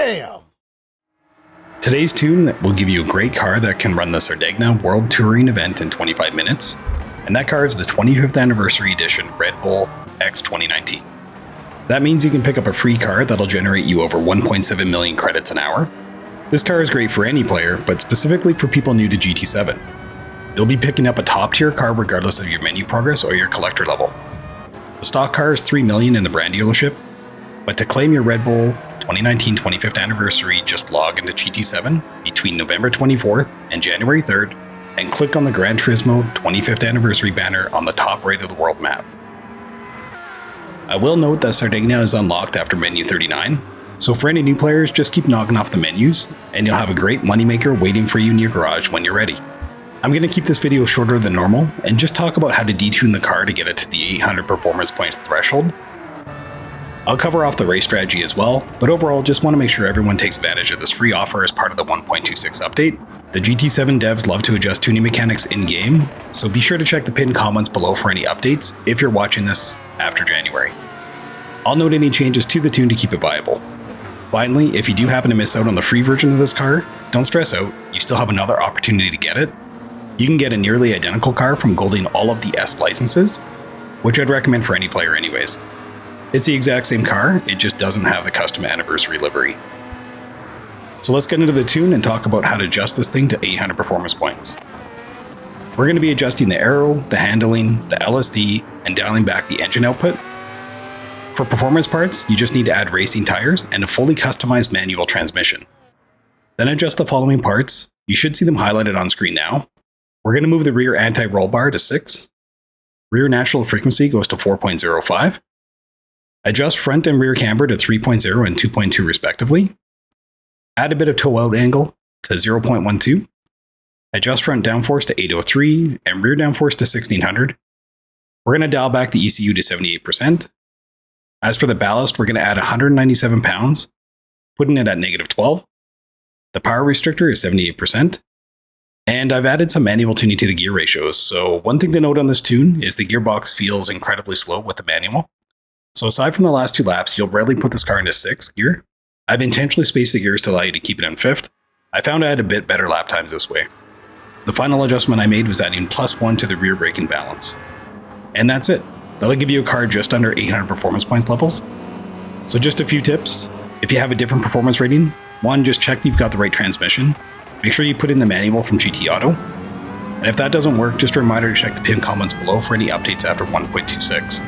Damn! Today's tune will give you a great car that can run the Sardegna World Touring event in 25 minutes, and that car is the 25th anniversary edition Red Bull x2019. That means you can pick up a free car that'll generate you over 1.7 million credits an hour. This car is great for any player, but specifically for people new to GT7. You'll be picking up a top tier car regardless of your menu progress or your collector level. The stock car is $3 million in the brand dealership, but to claim your Red Bull 2019 25th anniversary, just log into GT7 between November 24th and January 3rd and click on the Gran Turismo 25th anniversary banner on the top right of the world map. I will note that Sardegna is unlocked after menu 39, so for any new players, just keep knocking off the menus and you'll have a great moneymaker waiting for you in your garage when you're ready. I'm going to keep this video shorter than normal and just talk about how to detune the car to get it to the 800 performance points threshold. I'll cover off the race strategy as well, but overall just want to make sure everyone takes advantage of this free offer as part of the 1.26 update. The GT7 devs love to adjust tuning mechanics in-game, so be sure to check the pinned comments below for any updates if you're watching this after January. I'll note any changes to the tune to keep it viable. Finally, if you do happen to miss out on the free version of this car, don't stress out, you still have another opportunity to get it. You can get a nearly identical car from golding all of the S licenses, which I'd recommend for any player anyways. It's the exact same car, it just doesn't have the custom anniversary livery. So let's get into the tune and talk about how to adjust this thing to 800 performance points. We're going to be adjusting the aero, the handling, the LSD, and dialing back the engine output. For performance parts, you just need to add racing tires and a fully customized manual transmission. Then adjust the following parts. You should see them highlighted on screen now. We're going to move the rear anti-roll bar to 6. Rear natural frequency goes to 4.05. Adjust front and rear camber to 3.0 and 2.2 respectively. Add a bit of toe out angle to 0.12. Adjust front downforce to 803 and rear downforce to 1600. We're going to dial back the ECU to 78%. As for the ballast, we're going to add 197 pounds, putting it at -12. The power restrictor is 78%. And I've added some manual tuning to the gear ratios, so one thing to note on this tune is the gearbox feels incredibly slow with the manual. So aside from the last 2 laps, you'll rarely put this car into 6th gear. I've intentionally spaced the gears to allow you to keep it in 5th. I found I had a bit better lap times this way. The final adjustment I made was adding +1 to the rear braking balance. And that's it. That'll give you a car just under 800 performance points levels. So just a few tips. If you have a different performance rating, 1, just check that you've got the right transmission. Make sure you put in the manual from GT Auto. And if that doesn't work, just a reminder to check the pinned comments below for any updates after 1.26.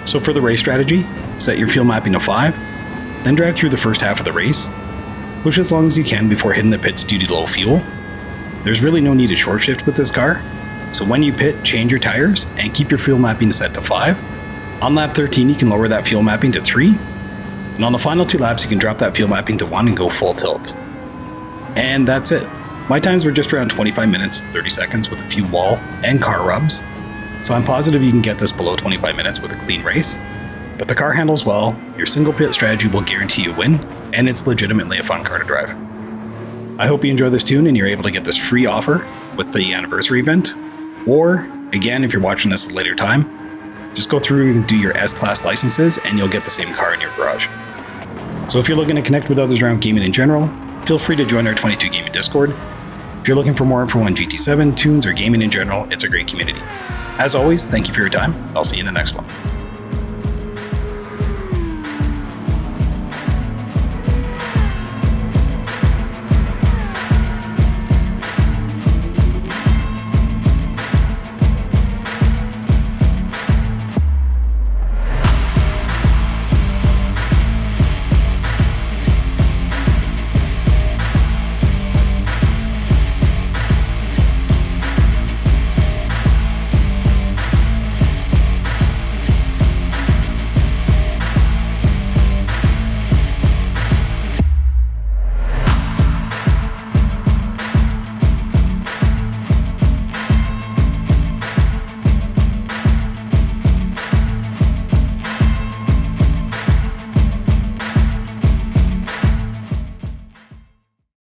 So for the race strategy, set your fuel mapping to 5, then drive through the first half of the race. Push as long as you can before hitting the pits due to low fuel. There's really no need to short shift with this car, so when you pit, change your tires and keep your fuel mapping set to 5. On lap 13, you can lower that fuel mapping to 3, and on the final 2 laps, you can drop that fuel mapping to 1 and go full tilt. And that's it. My times were just around 25 minutes, 30 seconds with a few wall and car rubs, so I'm positive you can get this below 25 minutes with a clean race. But the car handles well, your single pit strategy will guarantee you a win, and it's legitimately a fun car to drive. I hope you enjoy this tune and you're able to get this free offer with the anniversary event. Or, again, if you're watching this at a later time, just go through and do your S-Class licenses and you'll get the same car in your garage. So if you're looking to connect with others around gaming in general, feel free to join our 22 Gaming Discord. If you're looking for more info on GT7, tunes, or gaming in general, it's a great community. As always, thank you for your time. I'll see you in the next one.